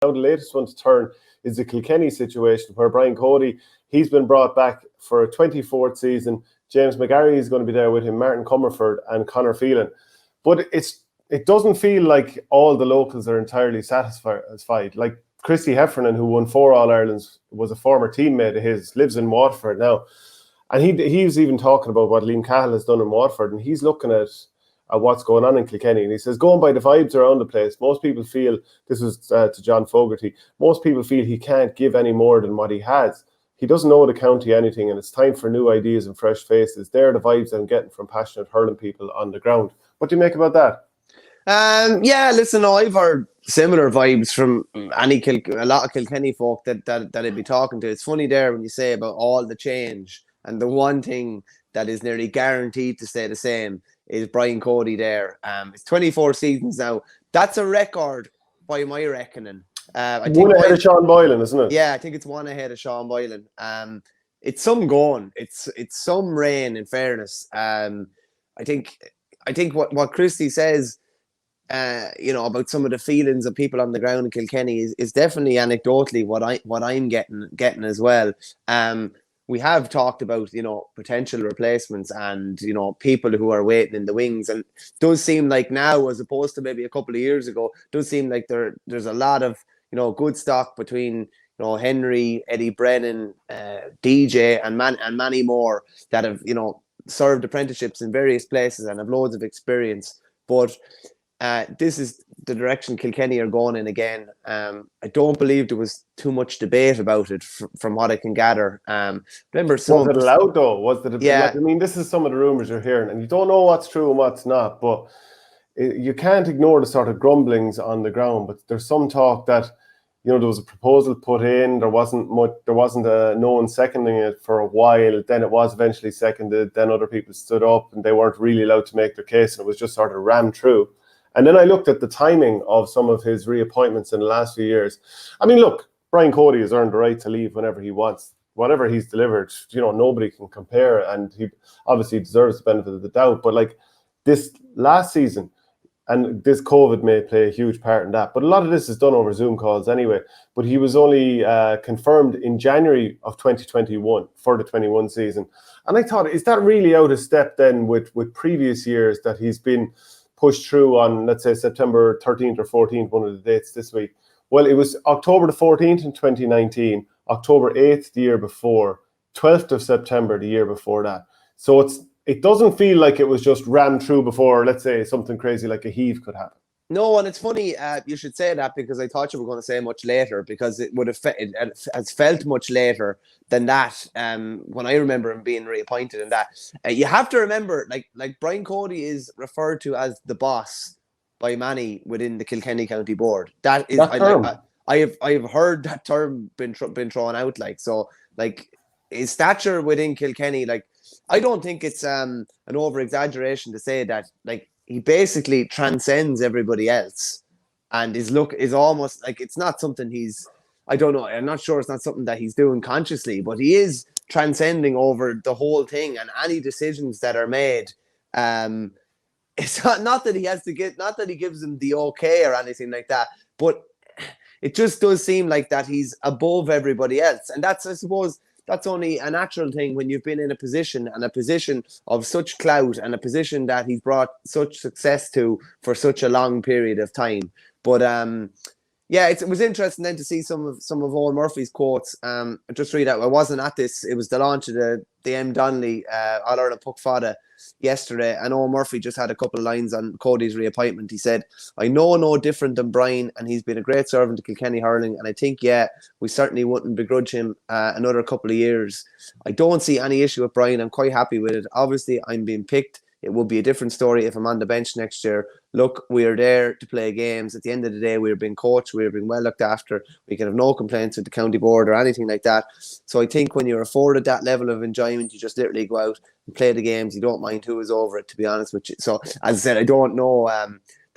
Now the latest one to turn is the Kilkenny situation, where Brian Cody, he's been brought back for a 24th season. James McGarry is going to be there with him, Martin Comerford and Conor Phelan. But it doesn't feel like all the locals are entirely satisfied. Like Christy Heffernan, who won 4 All-Irelands, was a former teammate of his, lives in Waterford now. And he was even talking about what Liam Cahill has done in Waterford, and he's looking at what's going on in Kilkenny. And he says, going by the vibes around the place, most people feel, this was to John Fogarty, most people feel he can't give any more than what he has. He doesn't know the county anything, and it's time for new ideas and fresh faces. They're the vibes I'm getting from passionate hurling people on the ground. What do you make about that? Yeah, listen, I've heard similar vibes from a lot of Kilkenny folk that I'd be talking to. It's funny there when you say about all the change, and the one thing that is nearly guaranteed to stay the same is Brian Cody there. It's 24 seasons now. That's a record by my reckoning. I think one ahead of Sean Boylan, isn't it? Yeah, I think it's one ahead of Sean Boylan. It's some going. It's some rain, in fairness. I think what Christy says, about some of the feelings of people on the ground in Kilkenny is definitely anecdotally what I'm getting as well. We have talked about, potential replacements and, people who are waiting in the wings. And it does seem like now, as opposed to maybe a couple of years ago, it does seem like there's a lot of, good stock between, Henry, Eddie Brennan, DJ and many more that have, served apprenticeships in various places and have loads of experience. But this is the direction Kilkenny are going in again. I don't believe there was too much debate about it from what I can gather. Remember, was it allowed though? Was it? Yeah. This is some of the rumours you're hearing, and you don't know what's true and what's not. But you can't ignore the sort of grumblings on the ground. But there's some talk that there was a proposal put in. There wasn't no one seconding it for a while. Then it was eventually seconded. Then other people stood up, and they weren't really allowed to make their case, and it was just sort of rammed through. And then I looked at the timing of some of his reappointments in the last few years. I mean, look, Brian Cody has earned the right to leave whenever he wants. Whatever he's delivered, nobody can compare, and he obviously deserves the benefit of the doubt. But like this last season, and this COVID may play a huge part in that, but a lot of this is done over Zoom calls anyway. But he was only confirmed in January of 2021 for the 21 season. And I thought, is that really out of step then with previous years that he's been pushed through on, let's say, September 13th or 14th, one of the dates this week? Well, it was October the 14th in 2019, October 8th the year before, 12th of September the year before that. So it doesn't feel like it was just rammed through before, let's say, something crazy like a heave could happen. No, and it's funny you should say that, because I thought you were going to say much later, because it has felt much later than that. When I remember him being reappointed, and that you have to remember, like Brian Cody is referred to as the boss by many within the Kilkenny County Board. That is, I have heard that term been thrown out. His stature within Kilkenny, I don't think it's an over exaggeration to say that he basically transcends everybody else, and his look is almost like, it's not something I don't know, I'm not sure it's not something that he's doing consciously, but he is transcending over the whole thing, and any decisions that are made. It's not that he has to not that he gives them the okay or anything like that, but it just does seem like that he's above everybody else. And that's, I suppose, that's only a natural thing when you've been in a position of such clout, and a position that he's brought such success to for such a long period of time. But it was interesting then to see some of Owen Murphy's quotes. Just read out. I wasn't at this. It was the launch of the M. Donnelly All-Ireland Puck Fada yesterday, and Owen Murphy just had a couple of lines on Cody's reappointment. He said, "I know no different than Brian, and he's been a great servant to Kilkenny hurling, and I think, we certainly wouldn't begrudge him another couple of years. I don't see any issue with Brian. I'm quite happy with it. Obviously, I'm being picked. It would be a different story if I'm on the bench next year. Look, we're there to play games. At the end of the day, we're being coached. We're being well looked after. We can have no complaints with the county board or anything like that. So I think when you're afforded that level of enjoyment, you just literally go out and play the games. You don't mind who is over it, to be honest with you." So, as I said, I don't know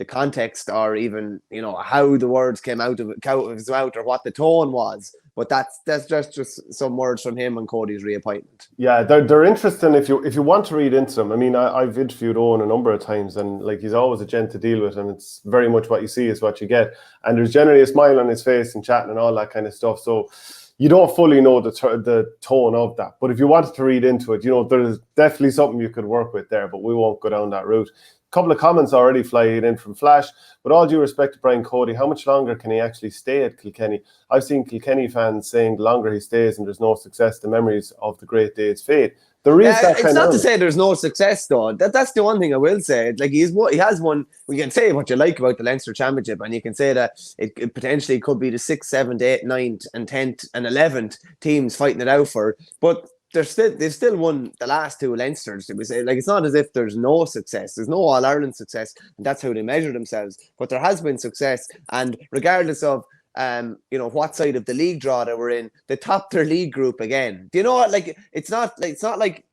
the context or even, how the words came out of his mouth or what the tone was. But that's just some words from him on Cody's reappointment. Yeah, they're interesting if you want to read into them. I mean, I've interviewed Owen a number of times, and like he's always a gent to deal with, and it's very much what you see is what you get. And there's generally a smile on his face and chatting and all that kind of stuff. So you don't fully know the tone of that. But if you wanted to read into it, there's definitely something you could work with there. But we won't go down that route. Couple of comments already flying in from Flash. With all due respect to Brian Cody, how much longer can he actually stay at Kilkenny? I've seen Kilkenny fans saying the longer he stays and there's no success, the memories of the great days fade. There is that it's not to say there's no success though. That's the one thing I will say. Like he has won. We can say what you like about the Leinster Championship, and you can say that it potentially could be the 6th, 7th, 8th, 9th, and 10th and 11th teams fighting it out for. But they've still won the last 2 Leinsters. It's not as if there's no success. There's no All-Ireland success, and that's how they measure themselves. But there has been success, and regardless of what side of the league draw they were in, they topped their league group again. Do you know what? Like it's not like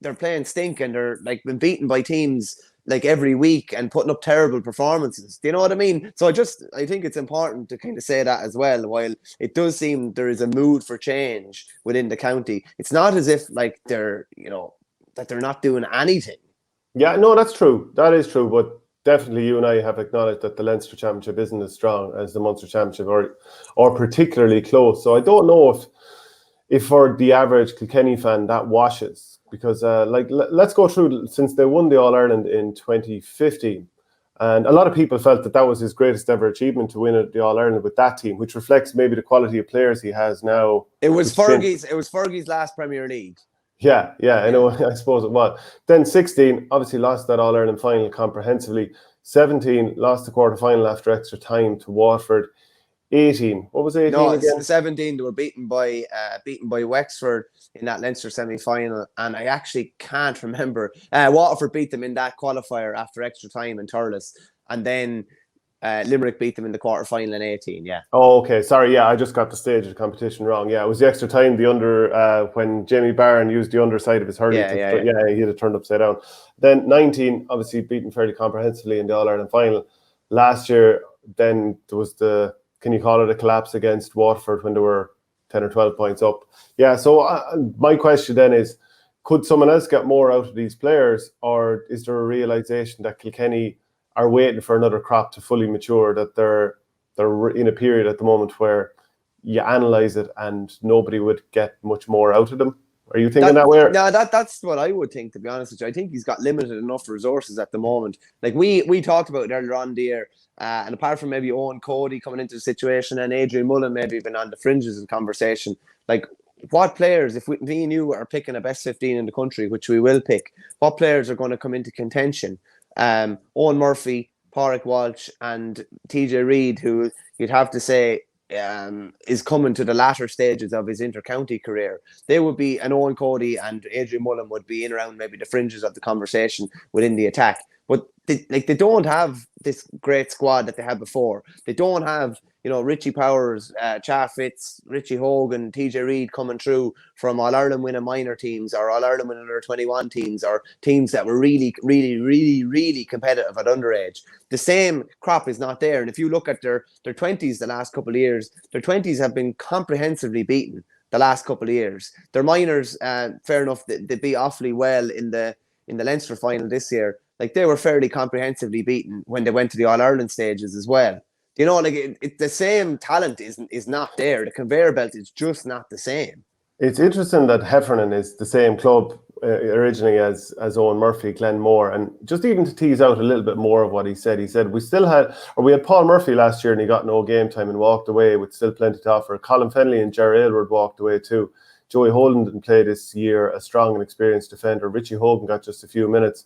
they're playing stink and they're like been beaten by teams like every week and putting up terrible performances. Do you know what I mean? So I think it's important to kind of say that as well. While it does seem there is a mood for change within the county, it's not as if like they're that they're not doing anything. Yeah, no, that's true. That is true. But definitely you and I have acknowledged that the Leinster Championship isn't as strong as the Munster Championship or particularly close. So I don't know if for the average Kilkenny fan that washes. Because let's go through, since they won the All-Ireland in 2015, and a lot of people felt that was his greatest ever achievement to win the All-Ireland with that team, which reflects maybe the quality of players he has now. It was Fergie's last Premier League. Yeah, I know. I suppose it was. Then 16, obviously lost that All-Ireland final comprehensively. 17, lost the quarter-final after extra time to Waterford. 18. What was 18 again? 17. They were beaten by Wexford in that Leinster semi-final, and I actually can't remember. Waterford beat them in that qualifier after extra time in Thurles, and then Limerick beat them in the quarter-final in 18. Yeah. Oh, okay. Sorry. Yeah, I just got the stage of the competition wrong. Yeah, it was the extra time. The under when Jamie Barron used the underside of his hurley. Yeah, he had it turned upside down. Then 19, obviously beaten fairly comprehensively in the All-Ireland final. Last year, then there was can you call it a collapse against Waterford when they were 10 or 12 points up? Yeah, so my question then is, could someone else get more out of these players, or is there a realisation that Kilkenny are waiting for another crop to fully mature, that they're in a period at the moment where you analyse it and nobody would get much more out of them? Are you thinking that way? No, that's what I would think, to be honest with you. I think he's got limited enough resources at the moment. Like we talked about it earlier on the year, and apart from maybe Owen Cody coming into the situation and Adrian Mullen maybe been on the fringes of conversation, like what players, if me and you are picking a best 15 in the country, which we will pick, what players are going to come into contention? Owen Murphy, Pádraig Walsh and TJ Reid, who you'd have to say is coming to the latter stages of his inter-county career. They would be, and Owen Cody and Adrian Mullen would be in around maybe the fringes of the conversation within the attack. But they don't have this great squad that they had before. They don't have, Richie Powers, Cha Fitz, Richie Hogan, TJ Reid coming through from All-Ireland winning minor teams or All-Ireland winning under 21 teams or teams that were really, really, really, really competitive at underage. The same crop is not there. And if you look at their 20s the last couple of years, their 20s have been comprehensively beaten the last couple of years. Their minors, fair enough, they beat awfully well in the Leinster final this year. Like they were fairly comprehensively beaten when they went to the All-Ireland stages as well. The same talent is not there. The conveyor belt is just not the same. It's interesting that Heffernan is the same club originally as Owen Murphy, Glenmore, and just even to tease out a little bit more of what he said we had Paul Murphy last year and he got no game time and walked away with still plenty to offer. Colin Fennelly and Jerry Aylward walked away too. Joey Holden didn't play this year, a strong and experienced defender. Richie Hogan got just a few minutes.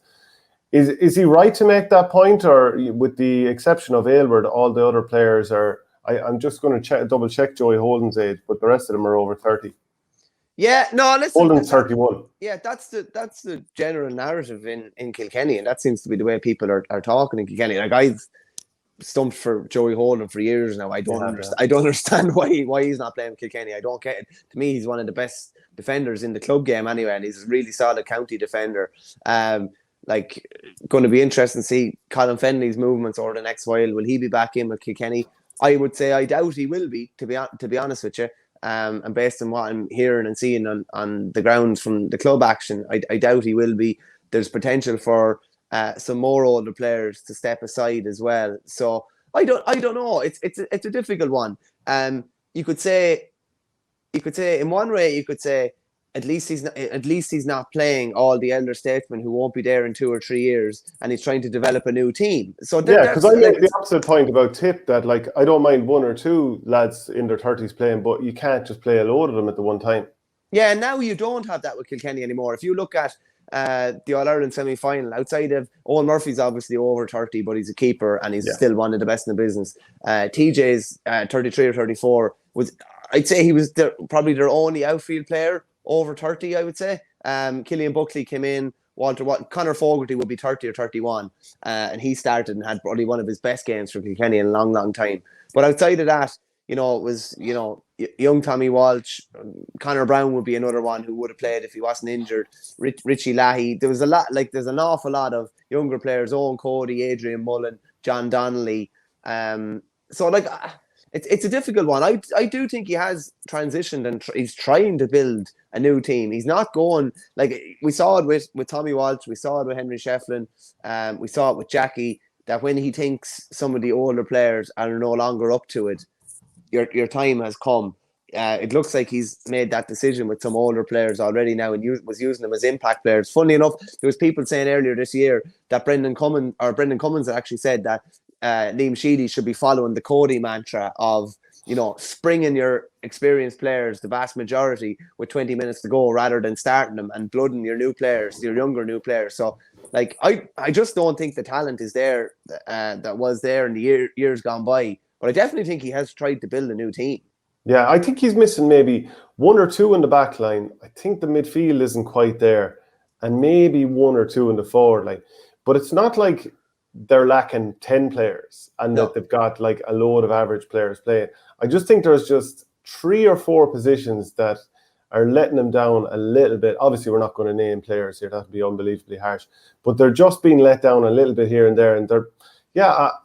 Is he right to make that point, or with the exception of Aylward, all the other players are? I'm just going to double check Joey Holden's age, but the rest of them are over 30. Yeah, no, listen. Holden's 31. Yeah, that's the general narrative in Kilkenny, and that seems to be the way people are talking in Kilkenny. Like I've stumped for Joey Holden for years now. I don't understand why he's not playing Kilkenny. I don't get it. To me, he's one of the best defenders in the club game anyway, and he's a really solid county defender. like, going to be interesting to see Colin Fennelly's movements over the next while. Will he be back in with Kilkenny? I would say I doubt he will be, to be honest with you. And based on what I'm hearing and seeing on the grounds from the club action, I doubt he will be. There's potential for some more older players to step aside as well. So I don't know. It's a difficult one. You could say in one way, you could say at least he's not playing all the elder statesmen who won't be there in 2 or 3 years, and he's trying to develop a new team. So because I make the opposite point about Tip, that like I don't mind 1 or 2 lads in their 30s playing, but you can't just play a load of them at the one time. Yeah, and now you don't have that with Kilkenny anymore. If you look at the All-Ireland semi-final, outside of Owen Murphy's obviously over 30, but he's a keeper and he's still one of the best in the business. TJ's 33 or 34 I'd say he was probably their only outfield player over 30, I would say. Killian Buckley came in. Conor Fogarty would be 30 or 31, and he started and had probably one of his best games for Kilkenny in a long, long time. But outside of that, it was, young Tommy Walsh. Conor Brown would be another one who would have played if he wasn't injured. Richie Leahy. There was there's an awful lot of younger players. Owen Cody, Adrian Mullen, John Donnelly. It's a difficult one. I do think he has transitioned and he's trying to build a new team. He's not going, like we saw it with Tommy Walsh, we saw it with Henry Shefflin, we saw it with Jackie, that when he thinks some of the older players are no longer up to it, your time has come. It looks like he's made that decision with some older players already now and was using them as impact players. Funnily enough, there was people saying earlier this year that Brendan Cummins had actually said that Liam Sheedy should be following the Cody mantra of, springing your experienced players, the vast majority, with 20 minutes to go rather than starting them and blooding your new players, your younger new players. So, like, I just don't think the talent is there that was there in the years gone by. But I definitely think he has tried to build a new team. Yeah, I think he's missing maybe 1 or 2 in the back line. I think the midfield isn't quite there, and maybe 1 or 2 in the forward line. But it's not like they're lacking 10 players and that they've got like a load of average players playing. I just think there's just 3 or 4 positions that are letting them down a little bit. Obviously, we're not going to name players here. That would be unbelievably harsh. But they're just being let down a little bit here and there. And they're,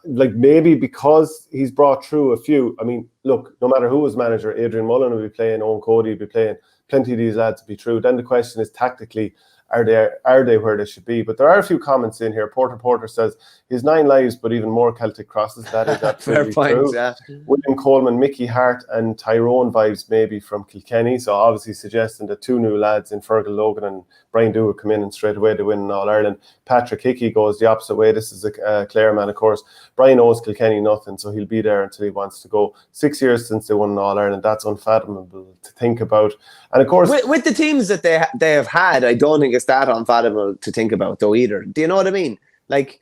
like maybe because he's brought through a few. I mean, look, no matter who was manager, Adrian Mullen will be playing, Owen Cody will be playing, plenty of these lads will be through. Then the question is tactically, are they where they should be? But there are a few comments in here. Porter says, his 9 lives, but even more Celtic crosses. That is absolutely true. Yeah. William Coleman, Mickey Hart and Tyrone vibes maybe from Kilkenny. So obviously suggesting that 2 new lads in Fergal Logan and Brian Dewar come in and straight away to win in All-Ireland. Patrick Hickey goes the opposite way. This is a Clare man, of course. Brian owes Kilkenny nothing, so he'll be there until he wants to go. 6 years since they won in All-Ireland. That's unfathomable to think about. And of course, with the teams that they have had, I don't think it's that unfathomable to think about though either. Do you know what I mean? Like,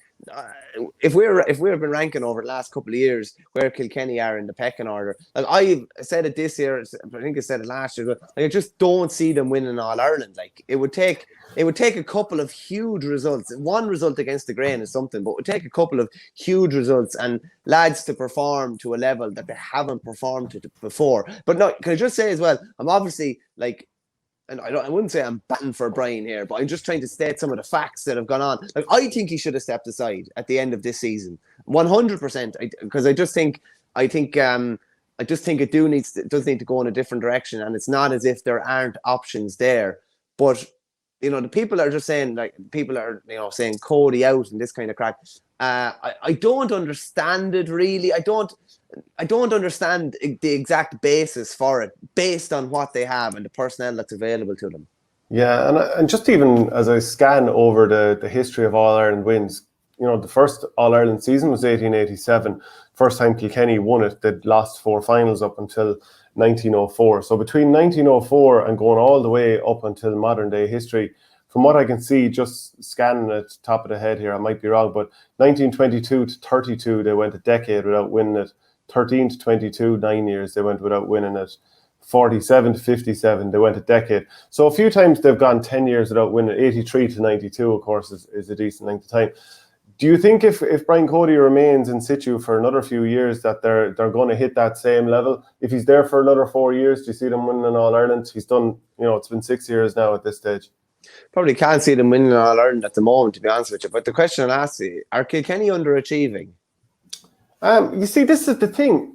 if we've been ranking over the last couple of years where Kilkenny are in the pecking order, like I said it this year, I think I said it last year, but like, I just don't see them winning All Ireland. Like it would take a couple of huge results. One result against the Grain is something, but it would take a couple of huge results and lads to perform to a level that they haven't performed to before. But no, can I just say as well, I'm obviously like, and I wouldn't say I'm batting for Brian here, but I'm just trying to state some of the facts that have gone on. Like, I think he should have stepped aside at the end of this season, 100%. Because I just think it does need to go in a different direction, and it's not as if there aren't options there. But the people are just saying, like, saying Cody out and this kind of crap. I don't understand it really. I don't understand the exact basis for it, based on what they have and the personnel that's available to them. Yeah, and just even as I scan over the history of All-Ireland wins, the first All-Ireland season was 1887. First time Kilkenny won it, they'd lost 4 finals up until 1904. So between 1904 and going all the way up until modern day history, from what I can see, just scanning at the top of the head here, I might be wrong, but 1922 to 32, they went a decade without winning it. 13 to 22, 9 years, they went without winning it. 47 to 57, they went a decade. So a few times they've gone 10 years without winning. 83 to 92, of course, is a decent length of time. Do you think if Brian Cody remains in situ for another few years that they're going to hit that same level? If he's there for another 4 years, do you see them winning an All-Ireland? He's done, it's been 6 years now at this stage. Probably can't see them winning All Ireland at the moment, to be honest with you. But the question I'll ask you, are Kilkenny underachieving? You see, this is the thing.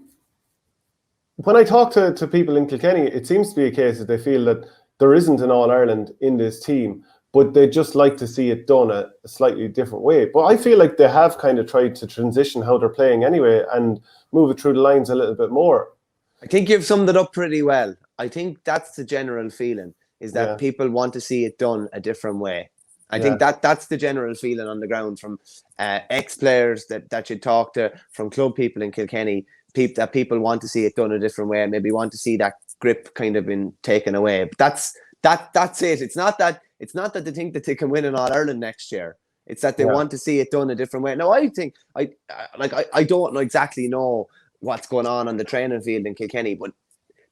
When I talk to people in Kilkenny, it seems to be a case that they feel that there isn't an All Ireland in this team, but they just like to see it done a slightly different way. But I feel like they have kind of tried to transition how they're playing anyway and move it through the lines a little bit more. I think you've summed it up pretty well. I think that's the general feeling, is that people want to see it done a different way. I think that's the general feeling on the ground from ex-players that you talk to, from club people in Kilkenny, that people want to see it done a different way, maybe want to see that grip kind of been taken away. But that's it. It's not that they think that they can win an All Ireland next year. It's that they want to see it done a different way. Now, I think I don't exactly know what's going on the training field in Kilkenny, but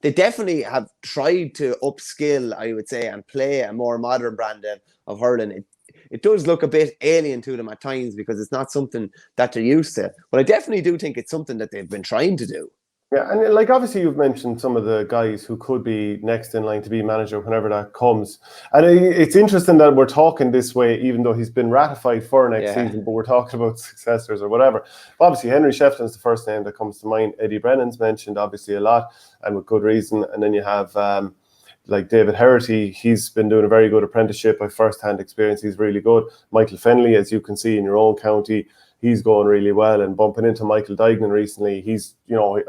they definitely have tried to upskill, I would say, and play a more modern brand of hurling. It does look a bit alien to them at times because it's not something that they're used to. But I definitely do think it's something that they've been trying to do. Yeah, and like obviously you've mentioned some of the guys who could be next in line to be manager whenever that comes. And it's interesting that we're talking this way, even though he's been ratified for next season, but we're talking about successors or whatever. Obviously, Henry Shefflin's the first name that comes to mind. Eddie Brennan's mentioned obviously a lot, and with good reason. And then you have like David Herity. He's been doing a very good apprenticeship by first-hand experience. He's really good. Michael Fennelly, as you can see in your own county, he's going really well, and bumping into Michael Dignan recently. He's,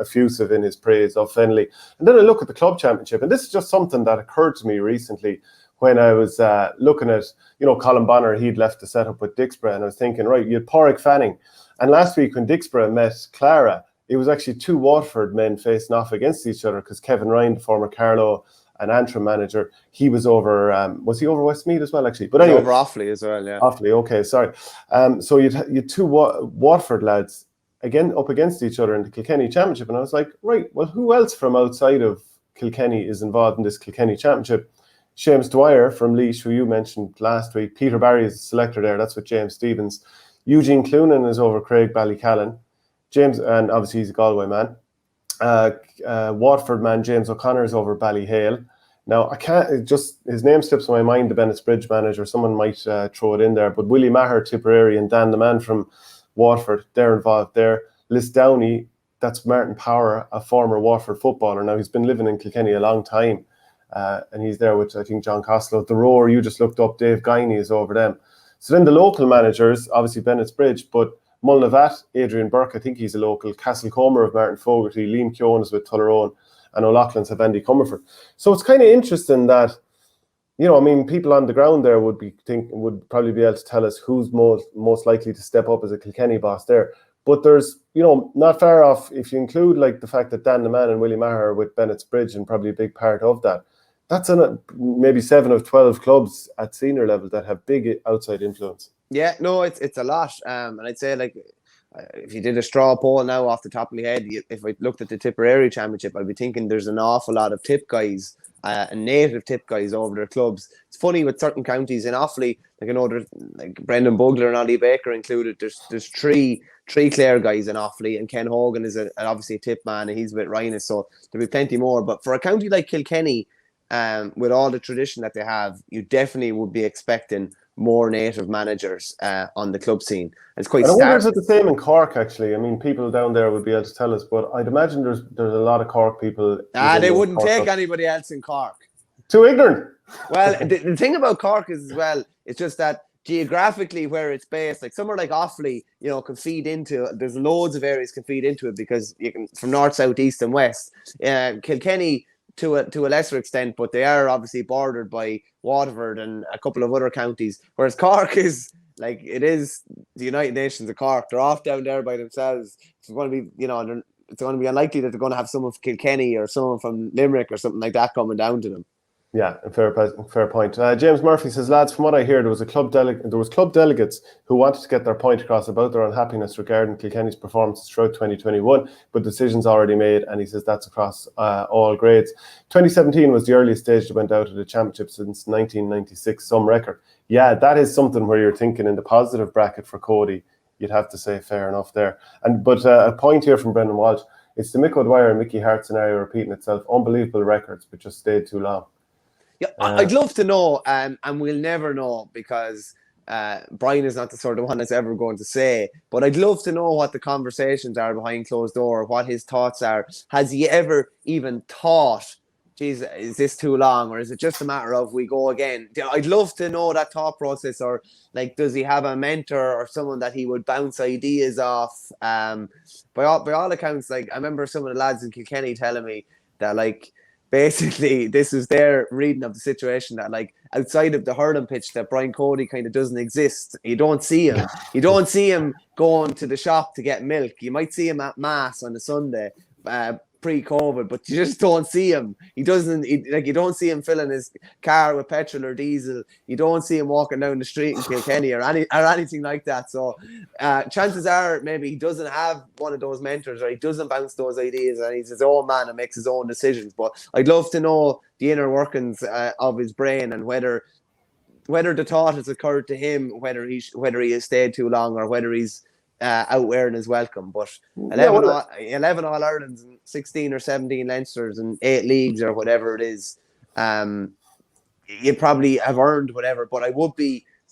effusive in his praise of Fennelly. And then I look at the club championship, and this is just something that occurred to me recently when I was looking at, Colin Bonner. He'd left the setup with Dixborough, and I was thinking, right, you had Pádraig Fanning. And last week when Dixborough met Clara, it was actually two Waterford men facing off against each other because Kevin Ryan, the former Carlow and Antrim manager, he was over, was he over Westmeath as well, actually? But anyway, over Offaly as well, yeah. Offaly, okay, sorry. So you'd two Waterford lads up against each other in the Kilkenny Championship, and I was like, right, well, who else from outside of Kilkenny is involved in this Kilkenny Championship? Seamus Dwyer from Laois, who you mentioned last week. Peter Barry is the selector there, that's with James Stevens. Eugene Cloonan is over Craig Ballycallan. James, and obviously he's a Galway man. Waterford man James O'Connor is over Ballyhale. Now, I can't, his name slips my mind, the Bennett's Bridge manager. Someone might throw it in there. But Willie Maher, Tipperary, and Dan the man from Waterford, they're involved there. Liz Downey, that's Martin Power, a former Waterford footballer. Now, he's been living in Kilkenny a long time. And he's there with, I think, John Costello. The Roar, you just looked up, Dave Guiney is over them. So then the local managers, obviously Bennett's Bridge, but Mulnavat, Adrian Burke, I think he's a local. Castlecomer of Martin Fogarty, Liam Keown is with Tullaroan, and O'Loughlin's have Andy Comerford. So it's kind of interesting that, people on the ground there would probably be able to tell us who's most likely to step up as a Kilkenny boss there. But there's, not far off, if you include like the fact that Dan the Man and Willie Maher are with Bennett's Bridge and probably a big part of that. That's maybe 7 of 12 clubs at senior level that have big outside influence. Yeah, no, it's a lot. And I'd say, like, if you did a straw poll now off the top of my head, if I looked at the Tipperary Championship, I'd be thinking there's an awful lot of tip guys and native tip guys over their clubs. It's funny with certain counties in Offaly, there's like Brendan Bugler and Ollie Baker included. There's three Clare guys in Offaly, and Ken Hogan is obviously a tip man, and he's with Rhinus, so there'll be plenty more. But for a county like Kilkenny, with all the tradition that they have, you definitely would be expecting more native managers on the club scene. It's quite. I wonder if it's the same in Cork. Actually, I mean, people down there would be able to tell us, but I'd imagine there's a lot of Cork people. They wouldn't take anybody else in Cork. Too ignorant. Well, the thing about Cork is as well, it's just that geographically where it's based, like somewhere like Offaly, can feed into. There's loads of areas can feed into it because you can from north, south, east, and west. Kilkenny, to a lesser extent, but they are obviously bordered by Waterford and a couple of other counties, whereas Cork is like, it is the United Nations of Cork. They're off down there by themselves. It's going to be, it's going to be unlikely that they're going to have someone from Kilkenny or someone from Limerick or something like that coming down to them. Yeah, fair point. James Murphy says, lads, from what I hear, there was club delegates who wanted to get their point across about their unhappiness regarding Kilkenny's performances throughout 2021, but decisions already made, and he says that's across all grades. 2017 was the earliest stage that went out of the championship since 1996, some record. Yeah, that is something where you're thinking in the positive bracket for Cody. You'd have to say fair enough there. But a point here from Brendan Walsh, it's the Mick O'Dwyer and Mickey Hart scenario repeating itself. Unbelievable records, but just stayed too long. Yeah, I'd love to know, and we'll never know because Brian is not the sort of one that's ever going to say. But I'd love to know what the conversations are behind closed door, what his thoughts are. Has he ever even thought, geez, is this too long, or is it just a matter of we go again? I'd love to know that thought process, or like, does he have a mentor or someone that he would bounce ideas off? By all accounts, like I remember some of the lads in Kilkenny telling me that like basically this is their reading of the situation, that like outside of the hurling pitch that Brian Cody kind of doesn't exist. You don't see him. You don't see him going to the shop to get milk. You might see him at mass on a Sunday. Pre-COVID, but you just don't see him. You don't see him filling his car with petrol or diesel. You don't see him walking down the street in Kilkenny or anything like that. So chances are maybe he doesn't have one of those mentors, or he doesn't bounce those ideas, and he's his own man and makes his own decisions. But I'd love to know the inner workings of his brain, and whether the thought has occurred to him, whether he has stayed too long, or whether he's out wearing his welcome. But 11 All-Irelands and 16 or 17 Leinsters and 8 leagues or whatever it is, you probably have earned whatever. But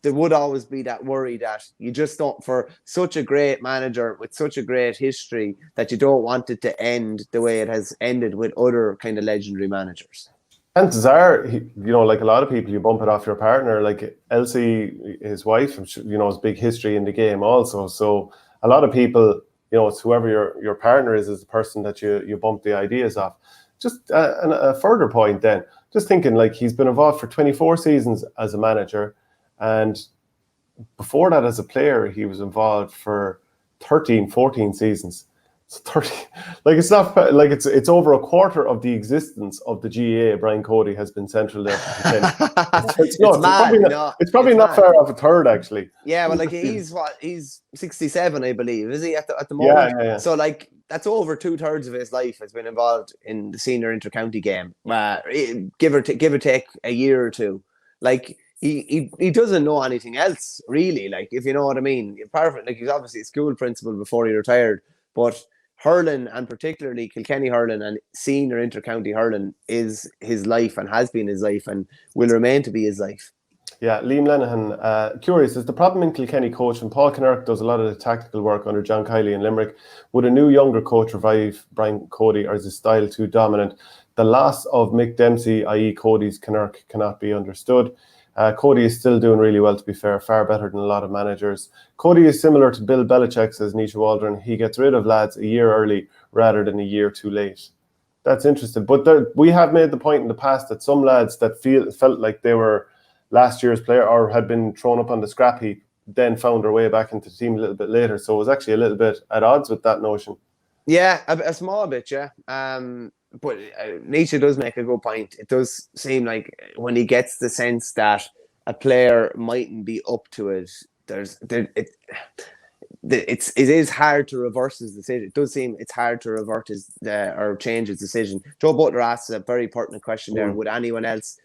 there would always be that worry that you just don't, for such a great manager with such a great history, that you don't want it to end the way it has ended with other kind of legendary managers. Chances are, like a lot of people, you bump it off your partner. Like Elsie, his wife, has big history in the game also. So a lot of people, it's whoever your partner is the person that you bump the ideas off. Just a further point then, just thinking, like, he's been involved for 24 seasons as a manager, and before that as a player, he was involved for 13, 14 seasons. 30, like it's not like it's over a quarter of the existence of the GAA. Brian Cody has been central there. It's probably not far off a third, actually. Yeah, well, like he's 67, I believe, is he at the moment? Yeah. So like that's over 2/3 of his life has been involved in the senior intercounty game. Give or take a year or two. Like he doesn't know anything else really. Like, if you know what I mean. Perfect. Like, he's obviously a school principal before he retired, but hurling, and particularly Kilkenny hurling and senior intercounty hurling, is his life and has been his life and will remain to be his life. Yeah, Liam Lenihan, curious, is the problem in Kilkenny coach, and Paul Kinnerk does a lot of the tactical work under John Kiley in Limerick, would a new younger coach revive Brian Cody, or is his style too dominant? The loss of Mick Dempsey, i.e. Cody's Kinnerk, cannot be understood. Cody is still doing really well, to be fair, far better than a lot of managers. Cody is similar to Bill Belichick, says Nisha Waldron. He gets rid of lads a year early rather than a year too late. That's interesting. But we have made the point in the past that some lads that felt like they were last year's player or had been thrown up on the scrap heap then found their way back into the team a little bit later. So it was actually a little bit at odds with that notion. Yeah, a small bit, yeah. But Nisha does make a good point. It does seem like when he gets the sense that a player mightn't be up to it, it is hard to reverse his decision. It does seem it's hard to revert or change his decision. Joe Butler asks a very pertinent question there. Would anyone else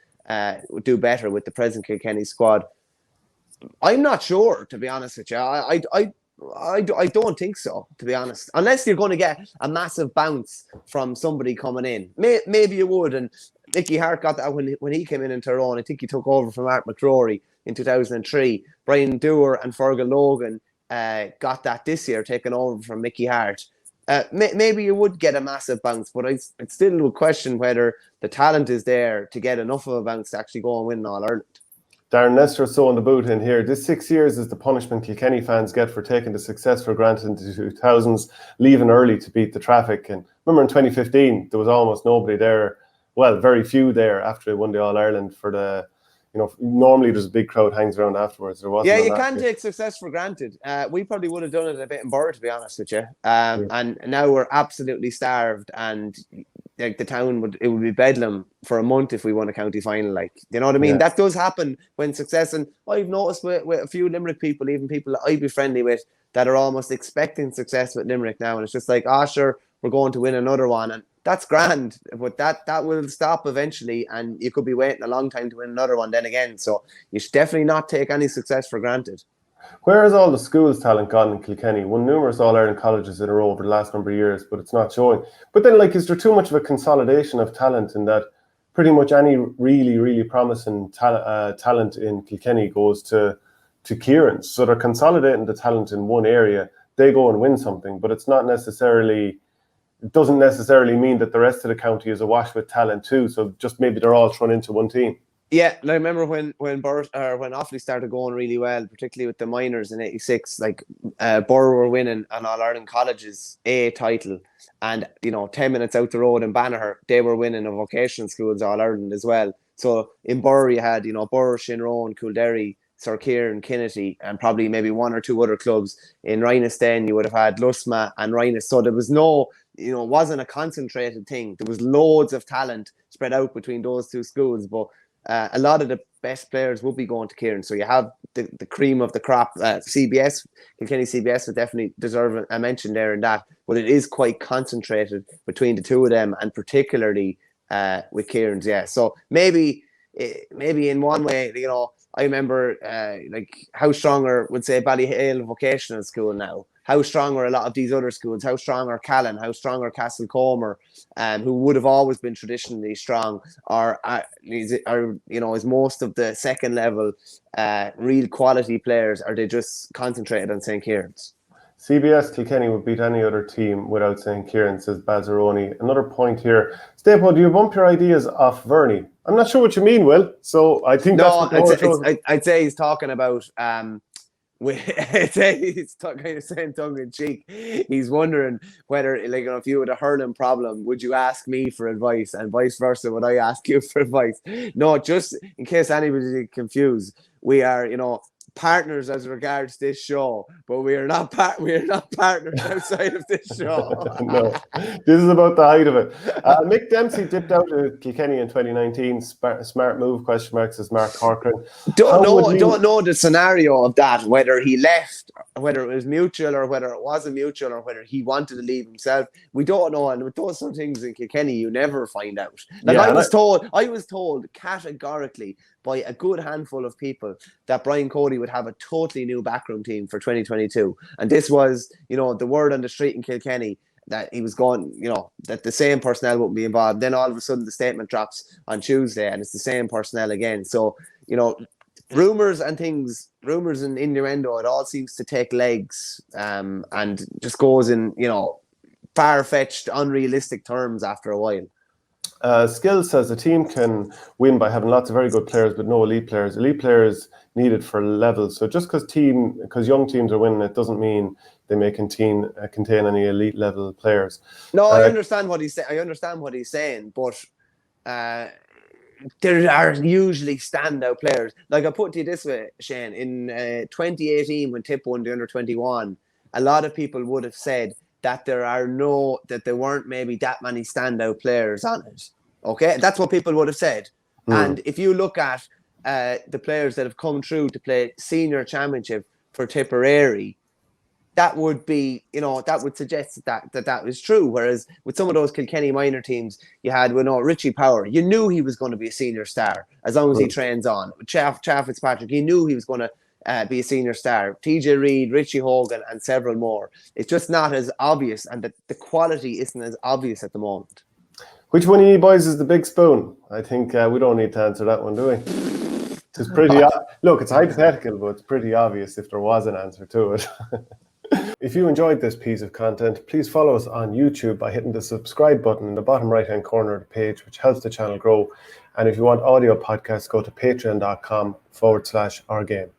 do better with the present Kilkenny squad? I'm not sure, to be honest with you. I don't think so, to be honest. Unless you're going to get a massive bounce from somebody coming in. Maybe you would. And Mickey Hart got that when he came in Tyrone. I think he took over from Mark McCrory in 2003. Brian Dewar and Fergal Logan got that this year, taken over from Mickey Hart. Maybe you would get a massive bounce, but I still would question whether the talent is there to get enough of a bounce to actually go and win All-Ireland. Darren Nestor sewing the boot in here. This 6 years is the punishment Kilkenny fans get for taking the success for granted in the 2000s, leaving early to beat the traffic. And remember in 2015, there was almost nobody there. Well, very few there after they won the All-Ireland for the, normally there's a big crowd hangs around afterwards. There wasn't. Yeah, you can't take success for granted. We probably would have done it a bit in Borough, to be honest with you. And now we're absolutely starved, and like the town would be bedlam for a month if we won a county final. Like, you know what I mean? Yeah. That does happen when success. And I've noticed with a few Limerick people, even people that I'd be friendly with, that are almost expecting success with Limerick now, and it's just like, sure, we're going to win another one, and that's grand, but that will stop eventually, and you could be waiting a long time to win another one then again. So you should definitely not take any success for granted. Where has all the schools talent gone in Kilkenny? Won numerous All-Ireland colleges in a row over the last number of years, but it's not showing. But then, like, is there too much of a consolidation of talent in that pretty much any really, really promising talent in Kilkenny goes to Kieran's. So they're consolidating the talent in one area. They go and win something, but it doesn't necessarily mean that the rest of the county is awash with talent too. So just maybe they're all thrown into one team. Yeah, I remember when Offaly started going really well, particularly with the minors in '86. Like Borough were winning an All Ireland Colleges A title, and 10 minutes out the road in Banagher, they were winning a vocational schools All Ireland as well. So in Borough you had Borough, Shinrone, Coolderry, Sir Kieran, Kinnity, and probably maybe one or two other clubs. In Rhinus then you would have had Lusma and Rhinus. So there was no, it wasn't a concentrated thing. There was loads of talent spread out between those two schools, but a lot of the best players will be going to Kieran. So you have the cream of the crop. CBS, Kilkenny CBS would definitely deserve a mention there in that, but it is quite concentrated between the two of them, and particularly with Kieran's. Yeah, so maybe in one way, I remember like how stronger would say Ballyhale Vocational School now. How strong are a lot of these other schools? How strong are Callan? How strong are Castlecomer, who would have always been traditionally strong? Is most of the second level real quality players? Are they just concentrated on St. Kieran's? CBS Kilkenny would beat any other team without St. Kieran's, says Bazzaroni. Another point here. Stapo, do you bump your ideas off Verney? I'm not sure what you mean, Will. So I think I'd say he's talking about he's kind of saying tongue in cheek. He's wondering whether, if you had a hurling problem, would you ask me for advice, and vice versa, would I ask you for advice? No, just in case anybody's confused, we are, partners as regards this show, but we are not partners outside of this show. No, this is about the height of it. Mick Dempsey dipped out of Kilkenny in 2019. Smart move? ? Says Mark Corcoran. Don't know the scenario of that, whether he left, whether it was mutual or whether it wasn't mutual, or whether he wanted to leave himself. We don't know, and with those sort of things in Kilkenny, you never find out. I was told categorically by a good handful of people that Brian Cody would have a totally new backroom team for 2022. And this was, the word on the street in Kilkenny that he was going, that the same personnel wouldn't be involved. Then all of a sudden the statement drops on Tuesday and it's the same personnel again. So, rumours and innuendo, it all seems to take legs and just goes in, far-fetched, unrealistic terms after a while. Skill says a team can win by having lots of very good players but no elite players. Elite players needed for levels. So just because young teams are winning, it doesn't mean they may contain any elite level players. No, I understand what he's saying. But there are usually standout players. Like, I put it to you this way, Shane. In 2018, when Tip won the under-21, a lot of people would have said that there weren't maybe that many standout players on it. Okay, that's what people would have said. And if you look at the players that have come through to play senior championship for Tipperary, that would be, that would suggest that was true. Whereas with some of those Kilkenny minor teams, you had, Richie Power. You knew he was going to be a senior star as long as he trains on. Chaff Fitzpatrick, you knew he was going to be a senior star. TJ Reid, Richie Hogan, and several more. It's just not as obvious, and the quality isn't as obvious at the moment. Which one of you boys is the big spoon? I think we don't need to answer that one, do we? It's pretty. Look, it's hypothetical, but it's pretty obvious if there was an answer to it. If you enjoyed this piece of content, please follow us on YouTube by hitting the subscribe button in the bottom right-hand corner of the page, which helps the channel grow. And if you want audio podcasts, go to patreon.com/ourgame.